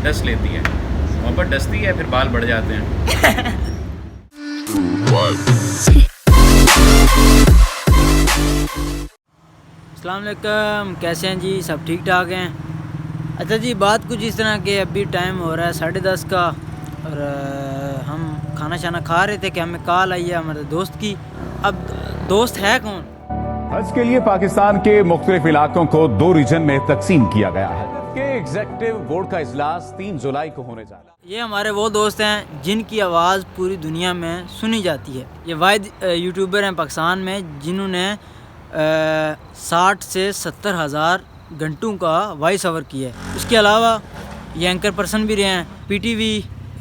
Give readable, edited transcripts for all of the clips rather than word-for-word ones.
Dust लेती है, मोहब्बत डसती है, फिर बाल बढ़ जाते हैं। अस्सलाम वालेकुम, कैसे हैं जी? सब ठीक ठाक हैं? अच्छा जी, बात कुछ इस तरह के अभी टाइम हो रहा है 10:30 का और हम खाना शाना खा रहे थे कि हमें कॉल आई है हमारे दोस्त की। अब दोस्त है कौन? हज के लिए पाकिस्तान के मुख्तलिफ इलाकों को 2 रीजन में तकसीम किया गया है। के एग्जीक्यूटिव बोर्ड का इजलास 3 जुलाई को होने जा रहा है। ये हमारे वो दोस्त हैं जिनकी आवाज़ पूरी दुनिया में सुनी जाती है। ये वाहिद यूट्यूबर हैं पाकिस्तान में जिन्होंने 60 से 70 हज़ार घंटों का वॉइस ओवर किया है। उसके अलावा ये एंकर पर्सन भी रहे हैं PTV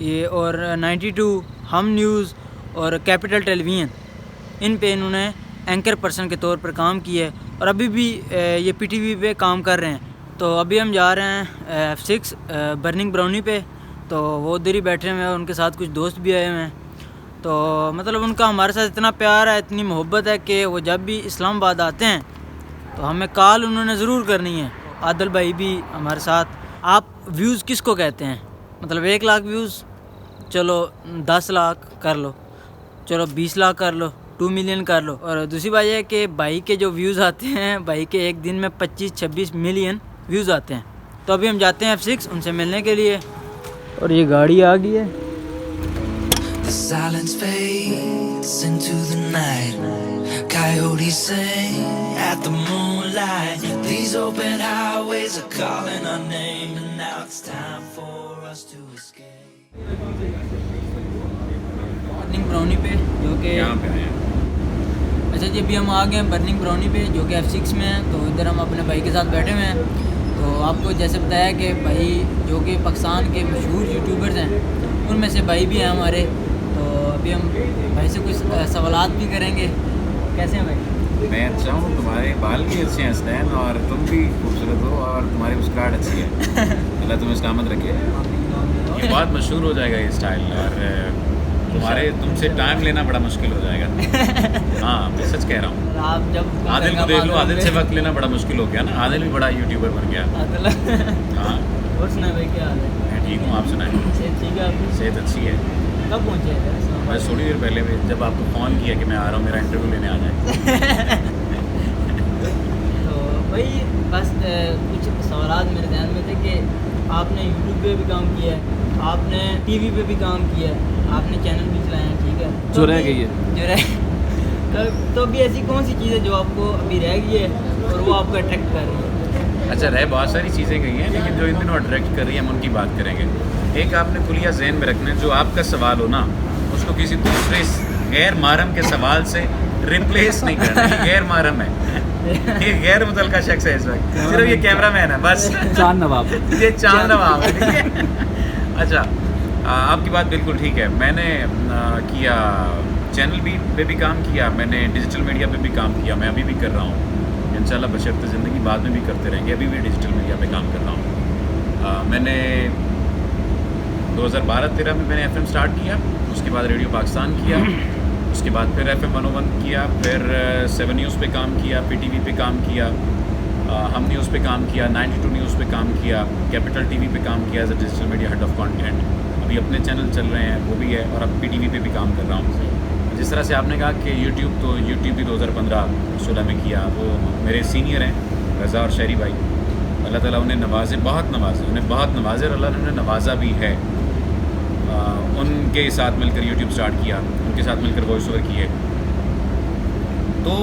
ये और 92 हम न्यूज़ और कैपिटल टेलीविज़न, इन पे इन्होंने एंकर पर्सन के तौर पर काम किया है और अभी भी ये PTV पे काम कर रहे हैं। तो अभी हम जा रहे हैं F6 बर्निंग ब्राउनी पे, तो वो उधर ही बैठे हुए हैं, उनके साथ कुछ दोस्त भी आए हुए हैं। तो मतलब उनका हमारे साथ इतना प्यार है, इतनी मोहब्बत है कि वो जब भी इस्लामाबाद आते हैं तो हमें कॉल उन्होंने ज़रूर करनी है। आदिल भाई भी हमारे साथ। आप व्यूज़ किसको कहते हैं? मतलब 1 लाख व्यूज़, चलो 10 लाख कर लो, चलो 20 लाख कर लो, 2 मिलियन कर लो। और दूसरी बात यह है कि भाई के जो व्यूज़ आते हैं, भाई के एक दिन में 25-26 मिलियन व्यूज़ आते हैं। तो अभी हम जाते हैं F6 उनसे मिलने के लिए। और ये गाड़ी आ गई है। The silence fades into the night. Coyotes sing at the moonlight. These open highways are calling our name, and now it's time for us to escape. Burning brownie पे, जो कि यहाँ पे आए हैं। अच्छा जी, अभी हम आ गए हैं बर्निंग ब्राउनी पे, जो कि F6 में है। तो इधर हम अपने भाई के साथ बैठे हुए हैं। तो आपको जैसे बताया कि भाई जो कि पाकिस्तान के मशहूर यूट्यूबर्स हैं, उनमें से भाई भी हैं हमारे। तो अभी हम भाई से कुछ सवालात भी करेंगे। कैसे हैं भाई? मैं अच्छा हूँ, तुम्हारे बाल भी अच्छे हैं स्टैन, और तुम भी खूबसूरत हो, और तुम्हारी मुस्कुराहट अच्छी है। अल्लाह तुम्हें सलामत रखे। ये बहुत मशहूर हो जाएगा ये स्टाइल, और तुम्हारे तुमसे टाइम लेना बड़ा मुश्किल हो जाएगा। हाँ, मैं सच कह रहा हूँ। आप जब आदिल को देख लो, आदिल से वक्त लेना बड़ा मुश्किल हो गया ना। आदिल भी बड़ा यूट्यूबर बन गया। हाँ, और सुना भाई, क्या हाल है? मैं ठीक हूँ, आप सुनाएं? सेहत ठीक है आपकी? सेहत अच्छी है। कब पहुँचे हैं? मैं थोड़ी देर पहले भी जब आपको फ़ोन किया कि मैं आ रहा हूँ, मेरा इंटरव्यू लेने आ जाए। तो भाई बस कुछ सवालात मेरे ध्यान में थे कि आपने यूट्यूब पे भी काम किया है, आपने TV पे भी काम किया है, आपने चैनल भी चलाया है, ठीक है? जो रह गई है। जो रह तो अभी ऐसी कौन सी चीज़ है जो आपको अभी रह गई है और वो आपको अट्रैक्ट कर रही है? अच्छा, रह बहुत सारी चीज़ें गई हैं, लेकिन जो इन दिनों अट्रैक्ट कर रही है हम उनकी बात करेंगे। एक आपने खुलिया जहन में रखना है, जो आपका सवाल हो ना, उसको किसी दूसरे गैर महरम के सवाल से रिप्लेस नहीं करना। ये गैर महरम है, ये गैर मुतल्लका शख्स है इस वक्त, सिर्फ ये कैमरा मैन है बस। चांद नवाब। ये चांद नवाब है, ठीक है? अच्छा, आपकी बात बिल्कुल ठीक है। मैंने किया चैनल पे भी काम किया, मैंने डिजिटल मीडिया पे भी काम किया, मैं अभी भी कर रहा हूँ इंशाल्लाह, बशर्ते ज़िंदगी बाद में भी करते रहेंगे। अभी भी डिजिटल मीडिया पे काम कर रहा हूँ। मैंने 2012-13 में मैंने FM स्टार्ट किया, उसके बाद रेडियो पाकिस्तान किया, उसके बाद फिर FM 101 किया, फिर 7 न्यूज़ पे काम किया, PTV पे काम किया, हम न्यूज़ पे काम किया, 92 न्यूज़ पे काम किया, कैपिटल TV पे काम किया as a digital media head of content. अभी अपने चैनल चल रहे हैं, वो भी है, और अब PTV पे भी काम कर रहा हूँ। जिस तरह से आपने कहा कि यूट्यूब भी 2015-16 में किया, वो मेरे सीनियर हैं रज़ा और शहरी भाई, अल्लाह ताला उन्हें नवाजे, बहुत नवाजे, उन्हें बहुत नवाजे, और अल्लाह ने उन्हें नवाजा भी है। उनके साथ मिलकर यूट्यूब स्टार्ट किया, उनके साथ मिलकर वॉइस ओवर किए, तो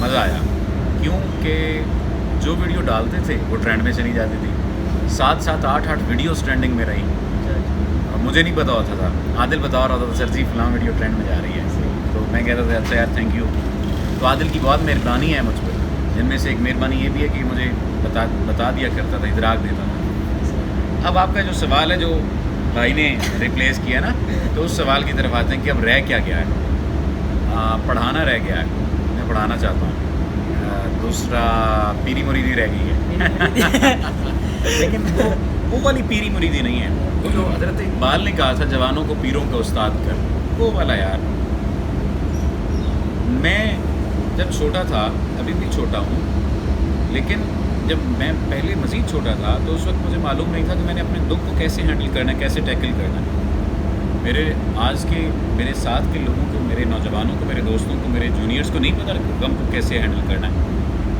मज़ा आया। क्योंकि जो वीडियो डालते थे वो ट्रेंड में चली जाती थी, 7-7, 8-8 वीडियोस ट्रेंडिंग में रही, और मुझे नहीं पता होता था। आदिल बता रहा था, सर जी फलां वीडियो ट्रेंड में जा रही है, तो मैं कहता था अच्छा यार थैंक यू। तो आदिल की बहुत मेहरबानी है मुझ पर, जिनमें से एक मेहरबानी ये भी है कि मुझे बता दिया करता था, इदराक देता था। अब आपका जो सवाल है, जो भाई ने रिप्लेस किया ना, तो उस सवाल की तरफ आते हैं कि अब रह क्या गया है। पढ़ाना रह गया है, मैं पढ़ाना चाहता हूँ। दूसरा पीरी मुरीदी रह गई है। लेकिन वो वाली पीरी मुरीदी नहीं है, वो जो हज़रत इकबाल ने कहा था जवानों को पीरों के उस्ताद कर, वो वाला यार। मैं जब छोटा था, अभी भी छोटा हूँ, लेकिन जब मैं पहले मज़ीद छोटा था तो उस वक्त मुझे मालूम नहीं था कि मैंने अपने दुख को कैसे हैंडल करना है, कैसे टैकल करना है। मेरे आज के मेरे साथ के लोगों को, मेरे नौजवानों को, मेरे दोस्तों को, मेरे जूनियर्स को नहीं पता गम को कैसे हैंडल करना है।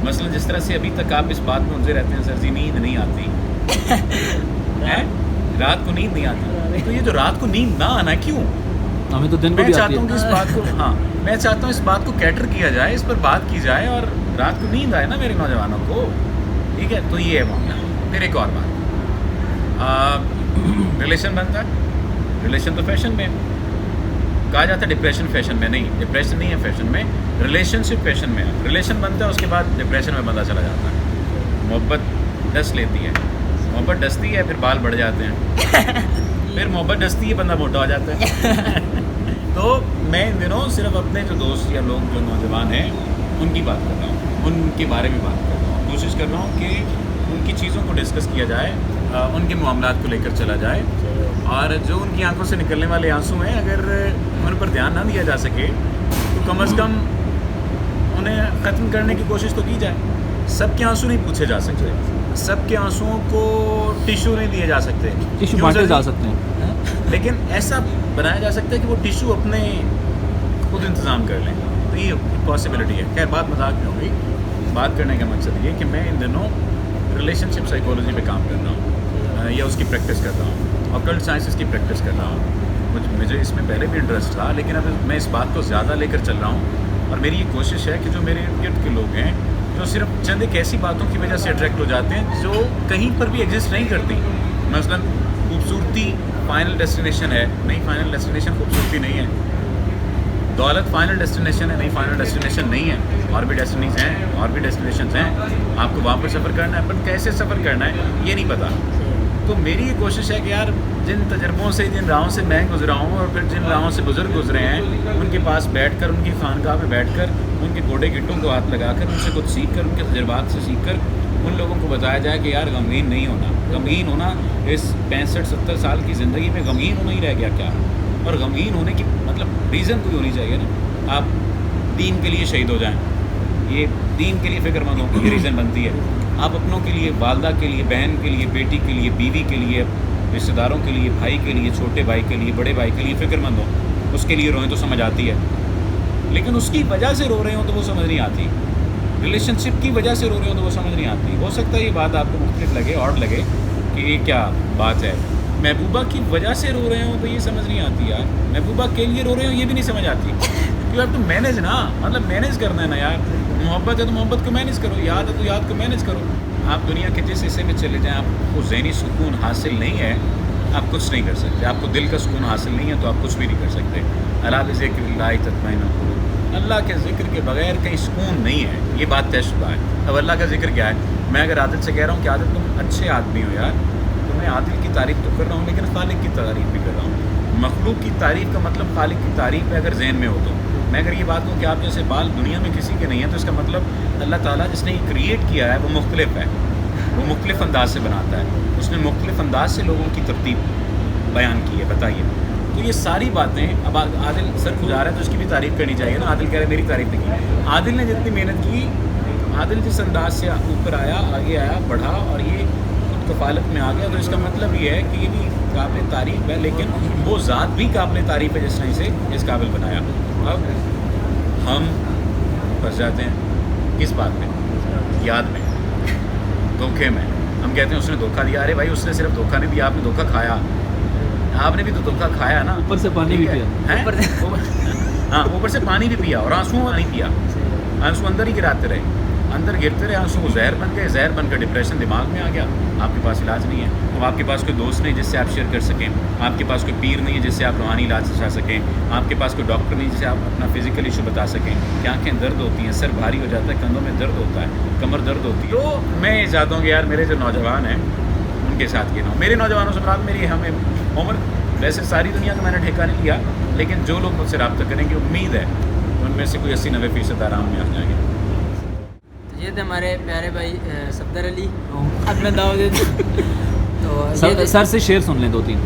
मसलन जिस तरह से अभी तक आप इस बात में उलझे रहते हैं, सर जी नींद नहीं आती है, रात को नींद नहीं आती। तो ये जो रात को नींद ना आना क्यों? हमें तो दिन को मैं भी चाहता आती हूँ कि है। इस बात को, हाँ मैं चाहता हूँ इस बात को कैटर किया जाए, इस पर बात की जाए और रात को नींद आए ना मेरे नौजवानों को। ठीक है, तो ये है मामला। फिर एक और बात, रिलेशन बनता है, रिलेशन तो फैशन में है। कहा जाता है डिप्रेशन फैशन में, नहीं, डिप्रेशन नहीं है फैशन में, रिलेशनशिप फैशन में है। रिलेशन बनता है, उसके बाद डिप्रेशन में बंदा चला जाता है। मोहब्बत डस लेती है, मोहब्बत डसती है, फिर बाल बढ़ जाते हैं फिर मोहब्बत डसती है, बंदा मोटा हो जाता है तो मैं इन दिनों सिर्फ अपने जो दोस्त या लोग जो नौजवान हैं उनकी बात कर रहा हूँ, उनके बारे में बात कर रहा हूँ। कोशिश कर रहा हूँ कि उनकी चीज़ों को डिस्कस किया जाए, उनके मामलात को लेकर चला जाए, और जो उनकी आंखों से निकलने वाले आंसू हैं अगर उन पर ध्यान ना दिया जा सके तो कम अज़ कम उन्हें ख़त्म करने की कोशिश तो की जाए। सबके आंसू नहीं पूछे जा सकते, सबके आंसुओं को टिश्यू नहीं दिए जा सकते, टिश्यू क्यों बांटे सर जा जी? सकते हैं, लेकिन ऐसा बनाया जा सकता है कि वो टिश्यू अपने खुद इंतज़ाम कर लें, तो ये पॉसिबिलिटी है। खैर बात मजाक में हो गई। बात करने का मकसद ये कि मैं इन दिनों रिलेशनशिप साइकोलॉजी पे काम कर रहा हूँ या उसकी प्रैक्टिस कर रहा हूँ, ऑकल्ट साइंसेस की प्रैक्टिस कर रहा हूँ। मुझे इसमें पहले भी इंटरेस्ट था, लेकिन अब मैं इस बात को ज़्यादा लेकर चल रहा हूँ, और मेरी ये कोशिश है कि जो मेरे गिफ्ट के लोग हैं जो सिर्फ चंद एक ऐसी बातों की वजह से अट्रैक्ट हो जाते हैं जो कहीं पर भी एग्जिस्ट नहीं करती। मसलन खूबसूरती फाइनल डेस्टिनेशन है, नहीं फाइनल डेस्टिनेशन खूबसूरती नहीं है। दौलत फाइनल डेस्टिनेशन है, नहीं फाइनल डेस्टिनेशन नहीं है। और भी डेस्टिनीज हैं, और भी डेस्टिनेशंस हैं, आपको वहाँ पर सफ़र करना है, पर कैसे सफ़र करना है ये नहीं पता। तो मेरी ये कोशिश है कि यार जिन तजर्बों से, जिन राहों से मैं गुजरा हूँ और फिर जिन राहों से बुज़ुर्ग गुजरे हैं, उनके पास बैठकर, उनकी खानकाह में बैठकर, उनके गोडे गिट्टों को हाथ लगाकर, उनसे कुछ सीख कर, उनके तजर्बात से सीख कर उन लोगों को बताया जाए कि यार गमगीन नहीं होना। गमगीन होना इस 65-70 साल की ज़िंदगी में गमगीन होना ही रह गया क्या? और गमगीन होने की मतलब रीज़न कोई होनी चाहिए ना। आप दीन के लिए शहीद हो जाएं, ये दीन के लिए फ़िक्रमंद हो, ये रीज़न बनती है। आप अपनों के लिए, वालदा के लिए, बहन के लिए, बेटी के लिए, बीवी के लिए, रिश्तेदारों के लिए, भाई के लिए, छोटे भाई के लिए, बड़े भाई के लिए फ़िक्रमंद हो, उसके लिए रोएं तो समझ आती है, लेकिन उसकी वजह से रो रहे हो तो वो समझ नहीं आती। रिलेशनशिप की वजह से रो रहे हो तो वो समझ नहीं आती। हो सकता है ये बात आपको मुख्तलिफ लगे और लगे कि ये क्या बात है। महबूबा की वजह से रो रहे हो तो ये समझ नहीं आती यार। महबूबा के लिए रो रहे हो ये भी नहीं समझ आती। यू हैव टू मैनेज ना, मतलब मैनेज करना है ना यार। मोहब्बत है तो मोहब्बत को मैनेज करो, याद है तो याद को मैनेज करो। आप दुनिया के जिस हिस्से में चले जाएँ, आपको ज़हनी सुकून हासिल नहीं है, आप कुछ नहीं कर सकते। आपको दिल का सुकून हासिल नहीं है तो आप कुछ भी नहीं कर सकते। अला बिज़िक्रिल्लाहि तत्मइन्नुल क़ुलूब, अल्लाह के ज़िक्र के बगैर कहीं सुकून नहीं है, ये बात तयशुदा है। अब अल्लाह का ज़िक्र क्या है? मैं अगर आदिल से कह रहा हूँ कि आदिल तुम अच्छे आदमी हो यार, तो मैं आदिल की तारीफ़ तो कर रहा हूँ, लेकिन खालिक की तारीफ़ भी कर रहा हूँ। मखलूक की तारीफ़ का मतलब खालिक की तारीफ़ है अगर जहन में हो तो। मैं अगर ये बात कहूँ कि आप जैसे बाल दुनिया में किसी के नहीं हैं, तो इसका मतलब अल्लाह ताला जिसने ये क्रिएट किया है वो मुख्तलिफ है, वो मुख्तलिफ अंदाज से बनाता है, उसने मुख्तलिफ अंदाज से लोगों की तरतीब बयान की है। बताइए, तो ये सारी बातें अब आदिल सर खुद आ रहा है तो उसकी भी तारीफ़ करनी चाहिए ना। आदिल कह रहा है मेरी तारीफ़ नहीं की। आदिल ने जितनी मेहनत की, आदिल जिस अंदाज से ऊपर आया, आगे आया, बढ़ा और ये खुद कफालत में आ गया, तो इसका मतलब ये है कि ये भी काबिल तारीफ़ है, लेकिन वो ज़ात भी काबिल तारीफ़ है जिसने इसे इस काबिल बनाया। अब हम फंस जाते हैं किस बात में? याद में, धोखे में। हम कहते हैं उसने धोखा दिया। अरे भाई उसने सिर्फ धोखा नहीं दिया, आपने धोखा खाया। आपने भी तो धोखा खाया ना, ऊपर से पानी भी पिया। हाँ, ऊपर से पानी भी पिया और आंसुओं नहीं पिया। आंसू अंदर ही गिराते रहे, अंदर गिरते रहे आंसू, जहर बन गए, जहर बनकर डिप्रेशन दिमाग में आ गया। आपके पास इलाज नहीं है, अब आपके पास कोई दोस्त नहीं जिससे आप शेयर कर सकें, आपके पास कोई पीर नहीं है जिससे आप रूहानी इलाज सिखा सकें, आपके पास कोई डॉक्टर नहीं जिससे आप अपना फिजिकल इशू बता सकें कि आँखें दर्द होती हैं, सर भारी हो जाता है, कंधों में दर्द होता है, कमर दर्द होती है। तो मैं ये चाहता हूँ कि यार मेरे जो नौजवान हैं उनके साथ ये ना हो। मेरे नौजवानों से बात मेरी हमें उम्र, वैसे सारी दुनिया का मैंने ठेका नहीं लिया, लेकिन जो लोग मुझसे रब्ता करेंगे उम्मीद है उनमें से कोई 80-90% आराम में आ जाएंगे। ये थे हमारे प्यारे भाई सफदर अली। अब मैं दाव देता तो सर से शेर सुन लें 2-3।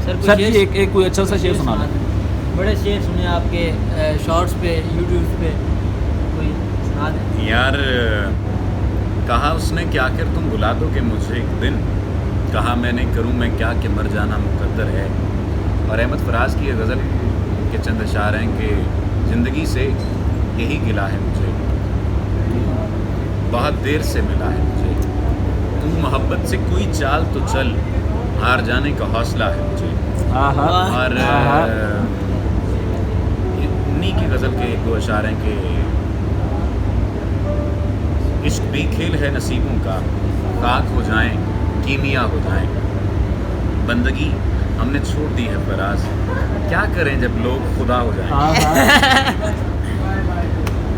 सर जी एक कोई अच्छा सा शेर सुना दें। बड़े शेर सुने आपके शॉर्ट्स पे, यूट्यूब पे, कोई सुना दें यार कहा उसने क्या कर तुम बुला दोगे मुझे एक दिन, कहा मैंने करूं मैं क्या कि मर जाना मुकद्दर है। और अहमद फराज की ये गज़ल के चंद अशार हैं कि ज़िंदगी से यही गिला है मुझे, बहुत देर से मिला है मुझे, तू मोहब्बत से कोई चाल तो चल, हार जाने का हौसला है मुझे। और उन्हीं की गज़ल के एक दो अशार हैं कि इश्क भी खेल है नसीबों का, खाक हो जाएं कीमिया हो जाएं, बंदगी हमने छोड़ दी है फराज, क्या करें जब लोग खुदा हो जाएं।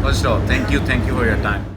First of all thank you for your time.